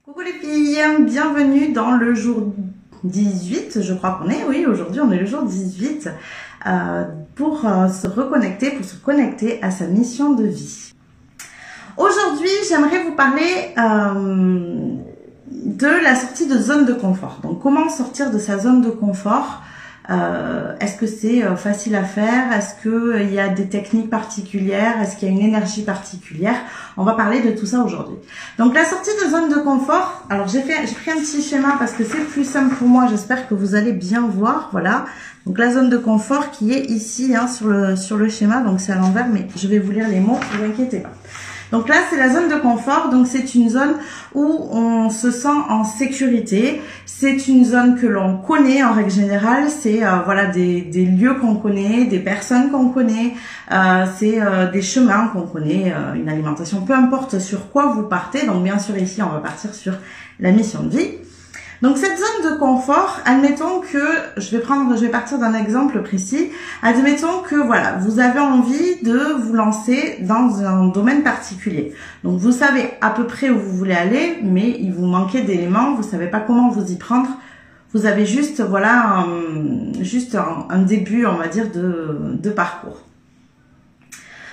Coucou les filles, bienvenue dans le jour 18, je crois qu'on est, oui, aujourd'hui on est le jour 18, pour se reconnecter, pour se connecter à sa mission de vie. Aujourd'hui, j'aimerais vous parler de la sortie de zone de confort. Donc, comment sortir de sa zone de confort? Est-ce que c'est facile à faire? Est-ce qu'il y a des techniques particulières? Est-ce qu'il y a une énergie particulière? On va parler de tout ça aujourd'hui. Donc la sortie de zone de confort, alors j'ai pris un petit schéma parce que c'est plus simple pour moi, j'espère que vous allez bien voir, voilà. Donc la zone de confort qui est ici hein, sur le schéma, donc c'est à l'envers, mais je vais vous lire les mots, ne vous inquiétez pas. Donc là, c'est la zone de confort, donc c'est une zone où on se sent en sécurité. C'est une zone que l'on connaît en règle générale, c'est voilà des lieux qu'on connaît, des personnes qu'on connaît, c'est des chemins qu'on connaît, une alimentation, peu importe sur quoi vous partez. Donc bien sûr ici, on va partir sur la mission de vie. Donc cette zone de confort, admettons que, je vais partir d'un exemple précis, admettons que voilà, vous avez envie de vous lancer dans un domaine particulier. Donc vous savez à peu près où vous voulez aller, mais il vous manquait d'éléments, vous savez pas comment vous y prendre. Vous avez juste voilà un début, on va dire, de parcours.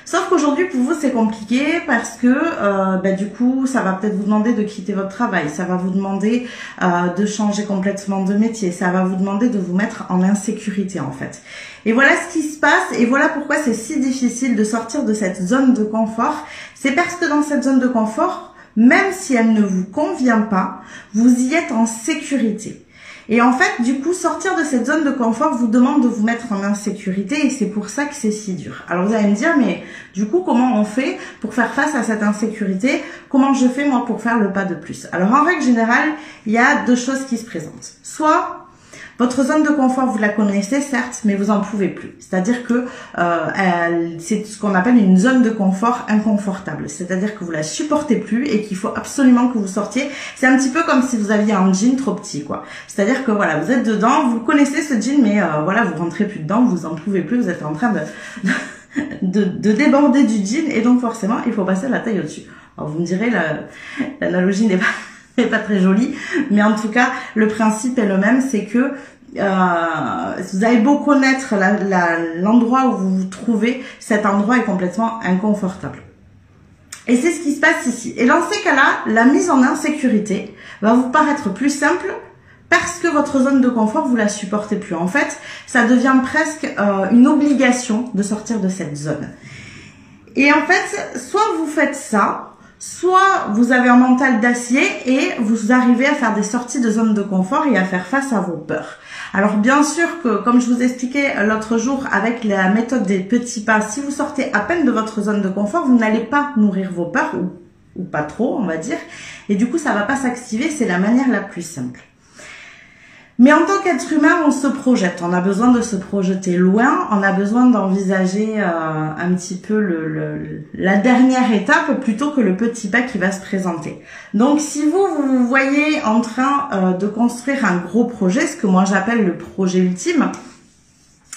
Sauf qu'aujourd'hui, pour vous, c'est compliqué parce que du coup, ça va peut-être vous demander de quitter votre travail, ça va vous demander de changer complètement de métier, ça va vous demander de vous mettre en insécurité en fait. Et voilà ce qui se passe et voilà pourquoi c'est si difficile de sortir de cette zone de confort. C'est parce que dans cette zone de confort, même si elle ne vous convient pas, vous y êtes en sécurité. Et en fait, du coup, sortir de cette zone de confort vous demande de vous mettre en insécurité et c'est pour ça que c'est si dur. Alors vous allez me dire, mais du coup, comment on fait pour faire face à cette insécurité? Comment je fais moi pour faire le pas de plus? Alors en règle générale, il y a deux choses qui se présentent. Soit votre zone de confort, vous la connaissez certes, mais vous en pouvez plus. C'est-à-dire que c'est ce qu'on appelle une zone de confort inconfortable. C'est-à-dire que vous la supportez plus et qu'il faut absolument que vous sortiez. C'est un petit peu comme si vous aviez un jean trop petit, quoi. C'est-à-dire que voilà, vous êtes dedans, vous connaissez ce jean, mais voilà, vous rentrez plus dedans, vous en pouvez plus, vous êtes en train de déborder du jean et donc forcément, il faut passer la taille au-dessus. Alors vous me direz, l'analogie n'est pas très jolie, mais en tout cas, le principe est le même, c'est que vous avez beau connaître l'endroit où vous vous trouvez, cet endroit est complètement inconfortable. Et c'est ce qui se passe ici. Et dans ces cas-là, la mise en insécurité va vous paraître plus simple parce que votre zone de confort, vous la supportez plus. En fait, ça devient presque une obligation de sortir de cette zone. Et en fait, soit vous faites ça, soit vous avez un mental d'acier et vous arrivez à faire des sorties de zone de confort et à faire face à vos peurs. Alors bien sûr que, comme je vous expliquais l'autre jour avec la méthode des petits pas, si vous sortez à peine de votre zone de confort, vous n'allez pas nourrir vos peurs, ou pas trop on va dire, et du coup ça va pas s'activer, c'est la manière la plus simple. Mais en tant qu'être humain, on se projette, on a besoin de se projeter loin, on a besoin d'envisager un petit peu la dernière étape plutôt que le petit pas qui va se présenter. Donc si vous voyez en train de construire un gros projet, ce que moi j'appelle le projet ultime,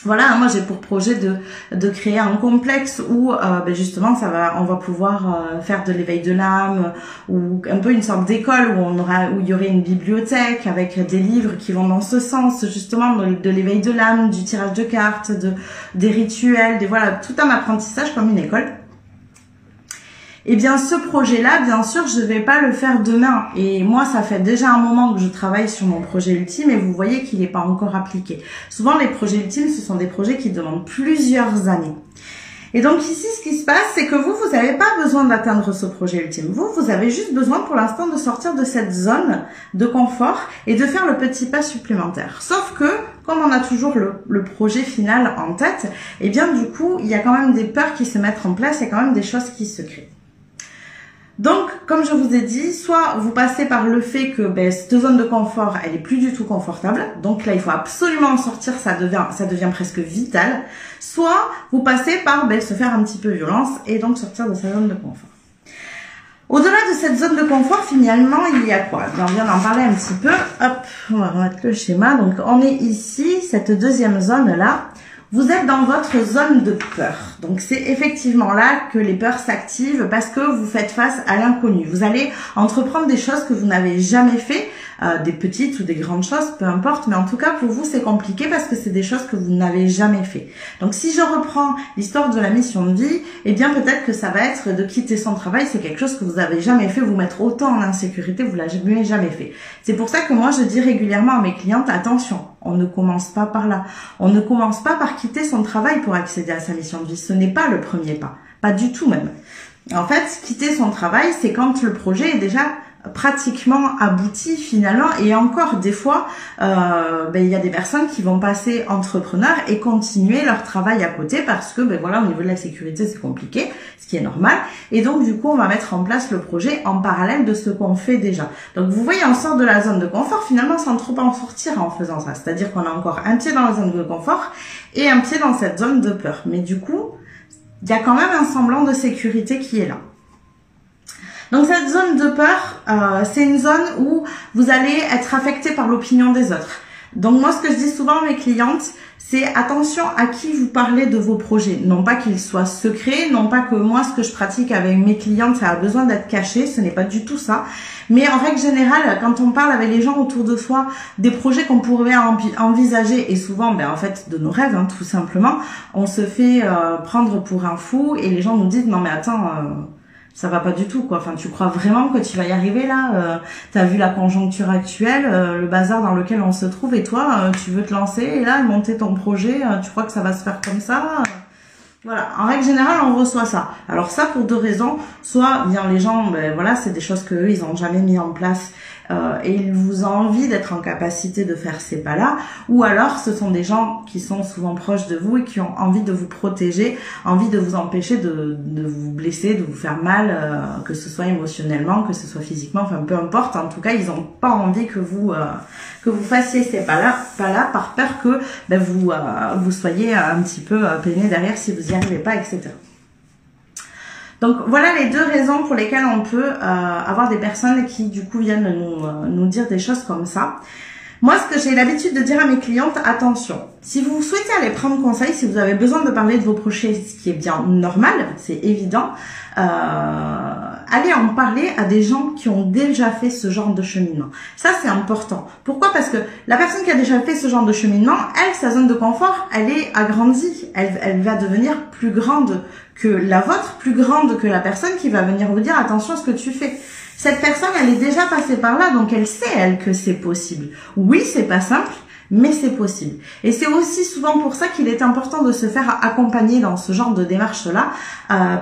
voilà, moi j'ai pour projet de créer un complexe où justement on va pouvoir faire de l'éveil de l'âme ou un peu une sorte d'école où il y aurait une bibliothèque avec des livres qui vont dans ce sens justement de l'éveil de l'âme, du tirage de cartes, des rituels, voilà, tout un apprentissage comme une école. Eh bien, ce projet-là, bien sûr, je vais pas le faire demain. Et moi, ça fait déjà un moment que je travaille sur mon projet ultime et vous voyez qu'il n'est pas encore appliqué. Souvent, les projets ultimes, ce sont des projets qui demandent plusieurs années. Et donc ici, ce qui se passe, c'est que vous n'avez pas besoin d'atteindre ce projet ultime. Vous avez juste besoin pour l'instant de sortir de cette zone de confort et de faire le petit pas supplémentaire. Sauf que, comme on a toujours le projet final en tête, eh bien du coup, il y a quand même des peurs qui se mettent en place, il y a quand même des choses qui se créent. Donc, comme je vous ai dit, soit vous passez par le fait que cette zone de confort, elle est plus du tout confortable. Donc là, il faut absolument en sortir, ça devient presque vital. Soit vous passez par se faire un petit peu violence et donc sortir de sa zone de confort. Au-delà de cette zone de confort, finalement, il y a quoi? On vient d'en parler un petit peu. Hop, on va remettre le schéma. Donc, on est ici, cette deuxième zone-là. vous êtes dans votre zone de peur. Donc c'est effectivement là que les peurs s'activent parce que vous faites face à l'inconnu. Vous allez entreprendre des choses que vous n'avez jamais fait, des petites ou des grandes choses, peu importe, mais en tout cas pour vous c'est compliqué parce que c'est des choses que vous n'avez jamais fait. Donc si je reprends l'histoire de la mission de vie, eh bien peut-être que ça va être de quitter son travail, c'est quelque chose que vous n'avez jamais fait, vous mettre autant en insécurité, vous l'avez jamais fait. C'est pour ça que moi je dis régulièrement à mes clientes, attention, on ne commence pas par là. On ne commence pas par quitter son travail pour accéder à sa mission de vie. Ce n'est pas le premier pas. Pas du tout même. En fait, quitter son travail, c'est quand le projet est déjà pratiquement abouti finalement, et encore des fois il y a des personnes qui vont passer entrepreneurs et continuer leur travail à côté parce que voilà, au niveau de la sécurité c'est compliqué, ce qui est normal, et donc du coup on va mettre en place le projet en parallèle de ce qu'on fait déjà. Donc vous voyez, on sort de la zone de confort finalement sans trop en sortir en faisant ça, c'est-à-dire qu'on a encore un pied dans la zone de confort et un pied dans cette zone de peur, mais du coup il y a quand même un semblant de sécurité qui est là. Donc cette zone de peur, c'est une zone où vous allez être affecté par l'opinion des autres. Donc moi, ce que je dis souvent à mes clientes, c'est attention à qui vous parlez de vos projets. Non pas qu'ils soient secrets, non pas que moi, ce que je pratique avec mes clientes, ça a besoin d'être caché, ce n'est pas du tout ça. Mais en règle générale, quand on parle avec les gens autour de soi des projets qu'on pourrait envisager, et souvent en fait de nos rêves tout simplement, on se fait prendre pour un fou et les gens nous disent non mais attends... ça va pas du tout quoi. Enfin, tu crois vraiment que tu vas y arriver là? T'as vu la conjoncture actuelle, le bazar dans lequel on se trouve, et toi, tu veux te lancer et là monter ton projet, tu crois que ça va se faire comme ça? Voilà, en règle générale, on reçoit ça. Alors ça pour deux raisons. Soit bien les gens, voilà, c'est des choses que eux, ils ont jamais mis en place et ils vous ont envie d'être en capacité de faire ces pas-là. Ou alors, ce sont des gens qui sont souvent proches de vous et qui ont envie de vous protéger, envie de vous empêcher de vous blesser, de vous faire mal, que ce soit émotionnellement, que ce soit physiquement, enfin peu importe. En tout cas, ils n'ont pas envie que vous fassiez ces pas-là par peur que vous soyez un petit peu peiné derrière si vous n'y arrivez pas, etc. Donc voilà les deux raisons pour lesquelles on peut avoir des personnes qui du coup viennent nous dire des choses comme ça. Moi, ce que j'ai l'habitude de dire à mes clientes, attention, si vous souhaitez aller prendre conseil, si vous avez besoin de parler de vos projets, ce qui est bien normal, c'est évident, allez en parler à des gens qui ont déjà fait ce genre de cheminement. Ça, c'est important. Pourquoi? Parce que la personne qui a déjà fait ce genre de cheminement, elle, sa zone de confort, elle est agrandie. Elle va devenir plus grande que la vôtre, plus grande que la personne qui va venir vous dire attention à ce que tu fais. Cette personne, elle est déjà passée par là, donc elle sait, elle, que c'est possible. Oui, c'est pas simple, mais c'est possible. Et c'est aussi souvent pour ça qu'il est important de se faire accompagner dans ce genre de démarches-là,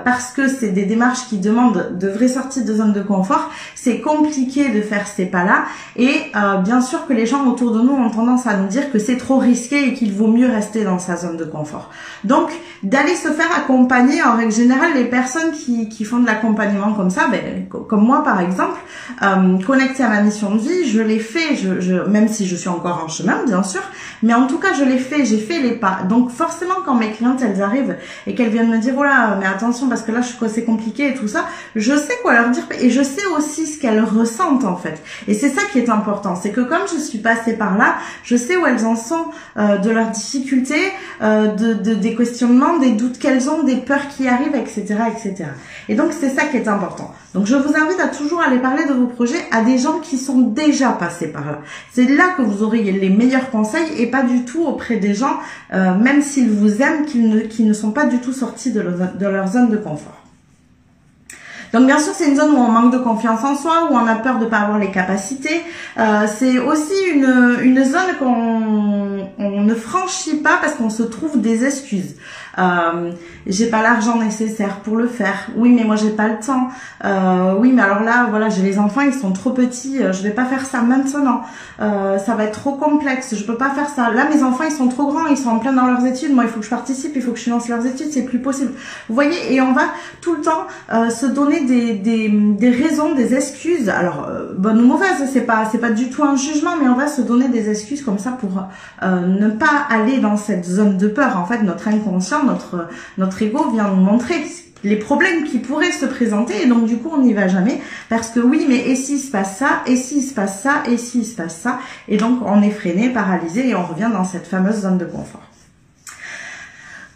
parce que c'est des démarches qui demandent de vraies sorties de zone de confort. C'est compliqué de faire ces pas-là, et bien sûr que les gens autour de nous ont tendance à nous dire que c'est trop risqué et qu'il vaut mieux rester dans sa zone de confort. Donc, d'aller se faire accompagner, en règle générale, les personnes qui font de l'accompagnement comme ça, comme moi par exemple, connectée à ma mission de vie, je l'ai fait, même si je suis encore en chemin, bien sûr, mais en tout cas je l'ai fait, j'ai fait les pas. Donc forcément quand mes clientes elles arrivent et qu'elles viennent me dire voilà mais attention parce que là c'est compliqué et tout ça, je sais quoi leur dire et je sais aussi ce qu'elles ressentent en fait. Et c'est ça qui est important, c'est que comme je suis passée par là, je sais où elles en sont de leurs difficultés, des questionnements, des doutes qu'elles ont, des peurs qui arrivent, etc., etc. Et donc c'est ça qui est important. Donc je vous invite à toujours aller parler de vos projets à des gens qui sont déjà passés par là. C'est là que vous auriez les meilleurs conseils et pas du tout auprès des gens, même s'ils vous aiment, qui ne sont pas du tout sortis de leur zone de confort. Donc bien sûr c'est une zone où on manque de confiance en soi, où on a peur de ne pas avoir les capacités. C'est aussi une zone qu'on ne franchit pas parce qu'on se trouve des excuses. J'ai pas l'argent nécessaire pour le faire. Oui, mais moi j'ai pas le temps. Oui, mais alors là, voilà, j'ai les enfants, ils sont trop petits. Je vais pas faire ça maintenant. Ça va être trop complexe. Je peux pas faire ça. Là, mes enfants, ils sont trop grands, ils sont en plein dans leurs études. Moi, il faut que je participe, il faut que je finance leurs études. C'est plus possible. Vous voyez, et on va tout le temps se donner des raisons, des excuses. Alors, bonnes ou mauvaises, c'est pas du tout un jugement, mais on va se donner des excuses comme ça pour ne pas aller dans cette zone de peur. En fait, notre inconscient, notre ego vient nous montrer les problèmes qui pourraient se présenter et donc du coup on n'y va jamais parce que oui mais et s'il se passe ça, et s'il se passe ça, et s'il se passe ça, et donc on est freiné, paralysé et on revient dans cette fameuse zone de confort.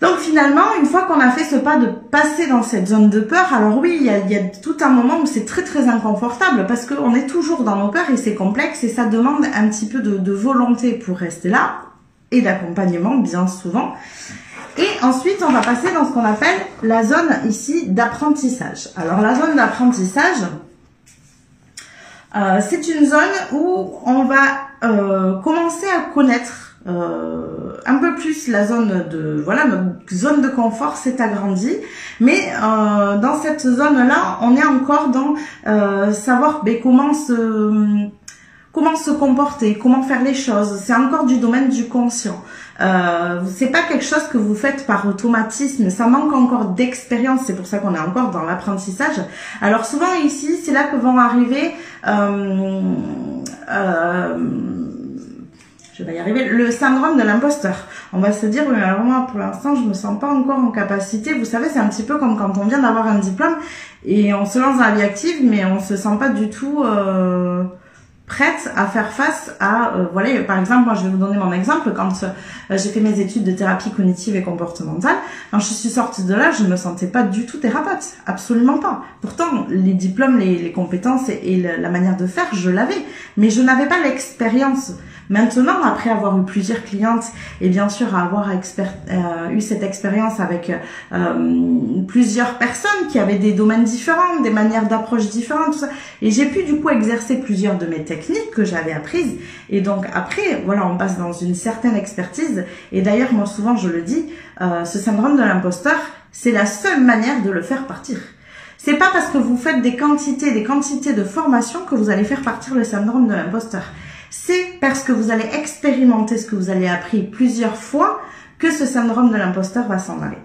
Donc finalement, une fois qu'on a fait ce pas de passer dans cette zone de peur, alors oui, il y a tout un moment où c'est très très inconfortable parce qu'on est toujours dans nos peurs et c'est complexe et ça demande un petit peu de volonté pour rester là et d'accompagnement bien souvent. Et ensuite, on va passer dans ce qu'on appelle la zone ici d'apprentissage. Alors la zone d'apprentissage, c'est une zone où on va commencer à connaître un peu plus la zone de, voilà, notre zone de confort s'est agrandie, mais dans cette zone-là, on est encore dans savoir comment se comporter, comment faire les choses. C'est encore du domaine du conscient. C'est pas quelque chose que vous faites par automatisme, ça manque encore d'expérience, c'est pour ça qu'on est encore dans l'apprentissage. Alors souvent ici, c'est là que vont arriver je vais y arriver, le syndrome de l'imposteur. On va se dire, oui, alors moi, pour l'instant, je me sens pas encore en capacité. Vous savez, c'est un petit peu comme quand on vient d'avoir un diplôme et on se lance dans la vie active, mais on se sent pas du tout prête à faire face à, voilà, par exemple, moi, je vais vous donner mon exemple. Quand j'ai fait mes études de thérapie cognitive et comportementale, quand je suis sortie de là, je me sentais pas du tout thérapeute. Absolument pas. Pourtant, les diplômes, les compétences et la manière de faire, je l'avais. Mais je n'avais pas l'expérience. Maintenant, après avoir eu plusieurs clientes et bien sûr avoir eu cette expérience avec plusieurs personnes qui avaient des domaines différents, des manières d'approche différentes, tout ça, et j'ai pu du coup exercer plusieurs de mes techniques que j'avais apprises. Et donc après, voilà, on passe dans une certaine expertise. Et d'ailleurs, moi souvent je le dis, ce syndrome de l'imposteur, c'est la seule manière de le faire partir. C'est pas parce que vous faites des quantités de formation que vous allez faire partir le syndrome de l'imposteur. C'est parce que vous allez expérimenter ce que vous avez appris plusieurs fois que ce syndrome de l'imposteur va s'en aller.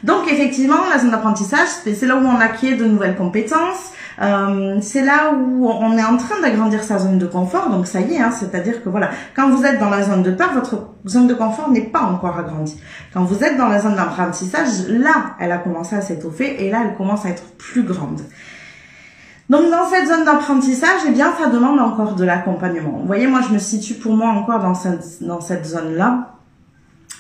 Donc effectivement, la zone d'apprentissage, c'est là où on acquiert de nouvelles compétences, c'est là où on est en train d'agrandir sa zone de confort, donc ça y est, hein, c'est-à-dire que voilà, quand vous êtes dans la zone de peur, votre zone de confort n'est pas encore agrandie. Quand vous êtes dans la zone d'apprentissage, là, elle a commencé à s'étoffer et là, elle commence à être plus grande. Donc dans cette zone d'apprentissage, eh bien ça demande encore de l'accompagnement. Vous voyez, moi je me situe pour moi encore dans cette zone-là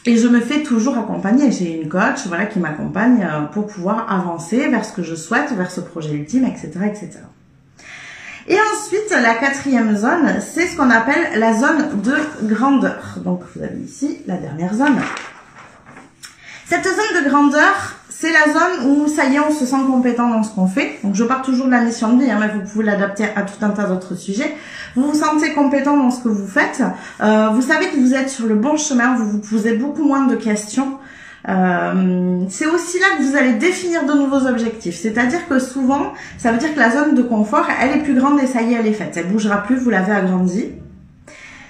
et je me fais toujours accompagner. J'ai une coach, voilà, qui m'accompagne pour pouvoir avancer vers ce que je souhaite, vers ce projet ultime, etc., etc. Et ensuite, la quatrième zone, c'est ce qu'on appelle la zone de grandeur. Donc vous avez ici la dernière zone. Cette zone de grandeur, c'est la zone où, ça y est, on se sent compétent dans ce qu'on fait. Donc, je pars toujours de la mission de vie, hein, mais vous pouvez l'adapter à tout un tas d'autres sujets. Vous vous sentez compétent dans ce que vous faites. Vous savez que vous êtes sur le bon chemin. Vous vous posez beaucoup moins de questions. C'est aussi là que vous allez définir de nouveaux objectifs. C'est-à-dire que souvent, ça veut dire que la zone de confort, elle est plus grande et ça y est, elle est faite. Elle bougera plus, vous l'avez agrandie.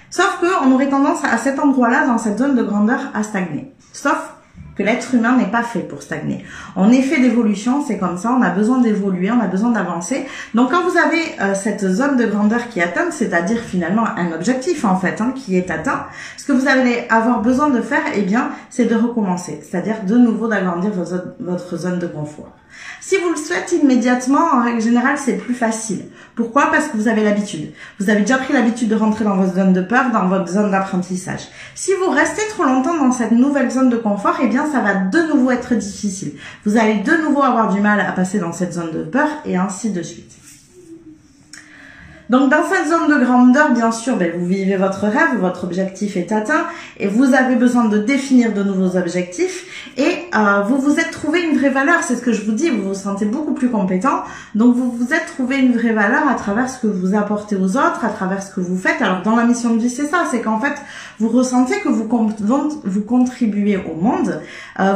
Sauf qu'on aurait tendance à cet endroit-là, dans cette zone de grandeur, à stagner. Sauf que l'être humain n'est pas fait pour stagner. On est fait d'évolution, c'est comme ça, on a besoin d'évoluer, on a besoin d'avancer. Donc quand vous avez cette zone de grandeur qui est atteinte, c'est-à-dire finalement un objectif en fait, hein, qui est atteint, ce que vous allez avoir besoin de faire, eh bien, c'est de recommencer, c'est-à-dire de nouveau d'agrandir votre zone de confort. Si vous le souhaitez immédiatement, en règle générale, c'est plus facile. Pourquoi? Parce que vous avez l'habitude. Vous avez déjà pris l'habitude de rentrer dans votre zone de peur, dans votre zone d'apprentissage. Si vous restez trop longtemps dans cette nouvelle zone de confort, eh bien, ça va de nouveau être difficile. Vous allez de nouveau avoir du mal à passer dans cette zone de peur et ainsi de suite. Donc dans cette zone de grandeur, bien sûr, vous vivez votre rêve, votre objectif est atteint et vous avez besoin de définir de nouveaux objectifs et vous vous êtes trouvé une vraie valeur, c'est ce que je vous dis, vous vous sentez beaucoup plus compétent, donc vous vous êtes trouvé une vraie valeur à travers ce que vous apportez aux autres, à travers ce que vous faites. Alors dans la mission de vie, c'est ça, c'est qu'en fait, vous ressentez que vous contribuez au monde,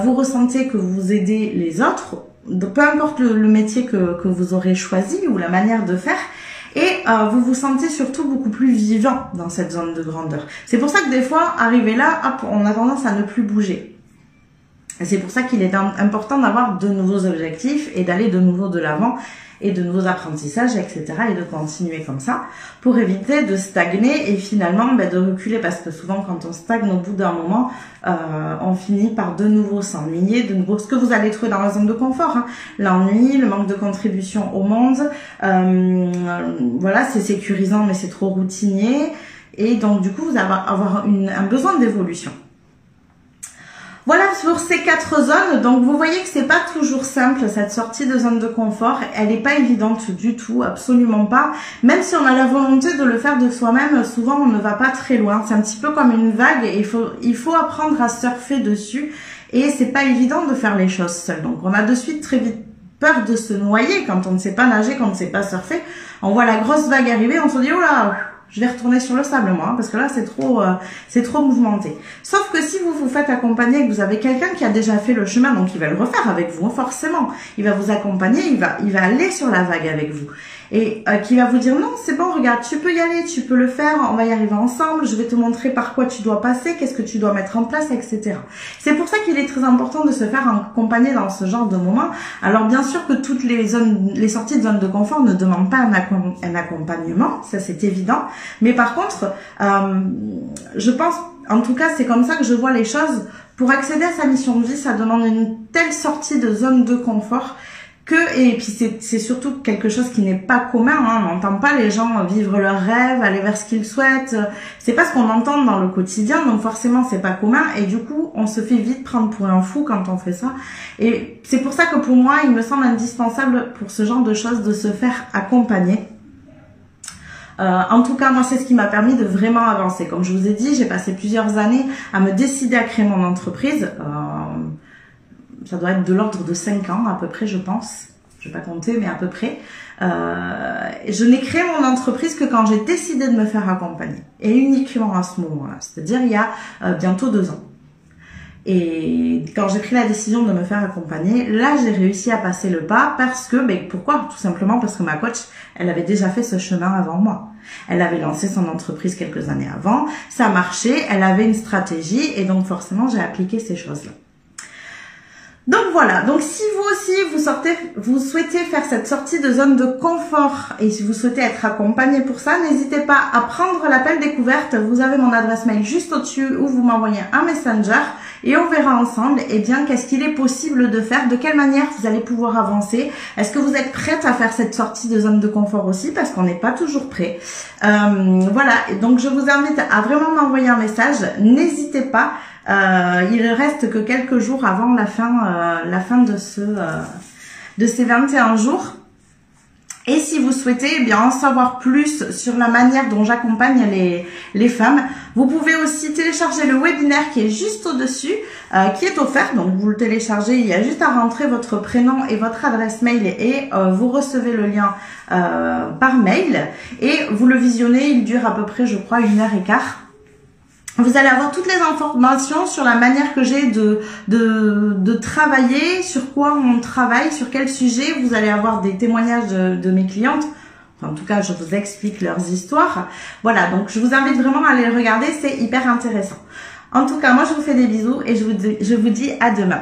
vous ressentez que vous aidez les autres, peu importe le métier que vous aurez choisi ou la manière de faire. Et vous vous sentez surtout beaucoup plus vivant dans cette zone de grandeur. C'est pour ça que des fois, arrivé là, hop, on a tendance à ne plus bouger. Et c'est pour ça qu'il est important d'avoir de nouveaux objectifs et d'aller de nouveau de l'avant et de nouveaux apprentissages, etc. et de continuer comme ça pour éviter de stagner et finalement de reculer, parce que souvent quand on stagne au bout d'un moment, on finit par de nouveau s'ennuyer, de nouveau ce que vous allez trouver dans la zone de confort, hein. L'ennui, le manque de contribution au monde, voilà, c'est sécurisant mais c'est trop routinier et donc du coup vous allez avoir un besoin d'évolution. Voilà pour ces 4 zones. Donc vous voyez que c'est pas toujours simple cette sortie de zone de confort. Elle n'est pas évidente du tout, absolument pas. Même si on a la volonté de le faire de soi-même, souvent on ne va pas très loin. C'est un petit peu comme une vague et il faut apprendre à surfer dessus. Et c'est pas évident de faire les choses seul. Donc on a de suite très vite peur de se noyer quand on ne sait pas nager, quand on ne sait pas surfer. On voit la grosse vague arriver, on se dit oh là, je vais retourner sur le sable moi, parce que là c'est trop mouvementé. Sauf que si vous vous faites accompagner et que vous avez quelqu'un qui a déjà fait le chemin, donc il va le refaire avec vous, forcément. Il va vous accompagner, il va aller sur la vague avec vous. Et qui va vous dire non, c'est bon, regarde, tu peux y aller, tu peux le faire, on va y arriver ensemble, je vais te montrer par quoi tu dois passer, qu'est-ce que tu dois mettre en place, etc. C'est pour ça qu'il est très important de se faire accompagner dans ce genre de moment. Alors bien sûr que toutes les sorties de zone de confort ne demandent pas un accompagnement, ça c'est évident. Mais par contre, je pense, en tout cas c'est comme ça que je vois les choses, pour accéder à sa mission de vie, ça demande une telle sortie de zone de confort et puis c'est surtout quelque chose qui n'est pas commun, hein. On n'entend pas les gens vivre leurs rêves, aller vers ce qu'ils souhaitent, c'est pas ce qu'on entend dans le quotidien, donc forcément c'est pas commun et du coup on se fait vite prendre pour un fou quand on fait ça. Et c'est pour ça que pour moi il me semble indispensable pour ce genre de choses de se faire accompagner. En tout cas, moi, c'est ce qui m'a permis de vraiment avancer. Comme je vous ai dit, j'ai passé plusieurs années à me décider à créer mon entreprise. Ça doit être de l'ordre de 5 ans à peu près, je pense. Je vais pas compter, mais à peu près. Je n'ai créé mon entreprise que quand j'ai décidé de me faire accompagner. Et uniquement à ce moment-là. C'est-à-dire il y a bientôt 2 ans. Et quand j'ai pris la décision de me faire accompagner, là j'ai réussi à passer le pas parce que, pourquoi? Tout simplement parce que ma coach, elle avait déjà fait ce chemin avant moi. Elle avait lancé son entreprise quelques années avant, ça marchait, elle avait une stratégie et donc forcément j'ai appliqué ces choses-là. Donc voilà, donc si vous aussi vous souhaitez faire cette sortie de zone de confort et si vous souhaitez être accompagné pour ça, n'hésitez pas à prendre l'appel découverte. Vous avez mon adresse mail juste au-dessus où vous m'envoyez un messenger et on verra ensemble qu'est-ce qu'il est possible de faire, de quelle manière vous allez pouvoir avancer. Est-ce que vous êtes prête à faire cette sortie de zone de confort aussi parce qu'on n'est pas toujours prêt. Voilà, donc je vous invite à vraiment m'envoyer un message, n'hésitez pas. Il ne reste que quelques jours avant la fin de ces 21 jours. Et si vous souhaitez en savoir plus sur la manière dont j'accompagne les femmes, vous pouvez aussi télécharger le webinaire qui est juste au-dessus, qui est offert. Donc vous le téléchargez, il y a juste à rentrer votre prénom et votre adresse mail et vous recevez le lien par mail et vous le visionnez. Il dure à peu près, je crois, 1h15. Vous allez avoir toutes les informations sur la manière que j'ai de travailler, sur quoi on travaille, sur quel sujet. Vous allez avoir des témoignages de mes clientes. Enfin, en tout cas, je vous explique leurs histoires. Voilà, donc je vous invite vraiment à aller le regarder, c'est hyper intéressant. En tout cas, moi je vous fais des bisous et je vous dis à demain.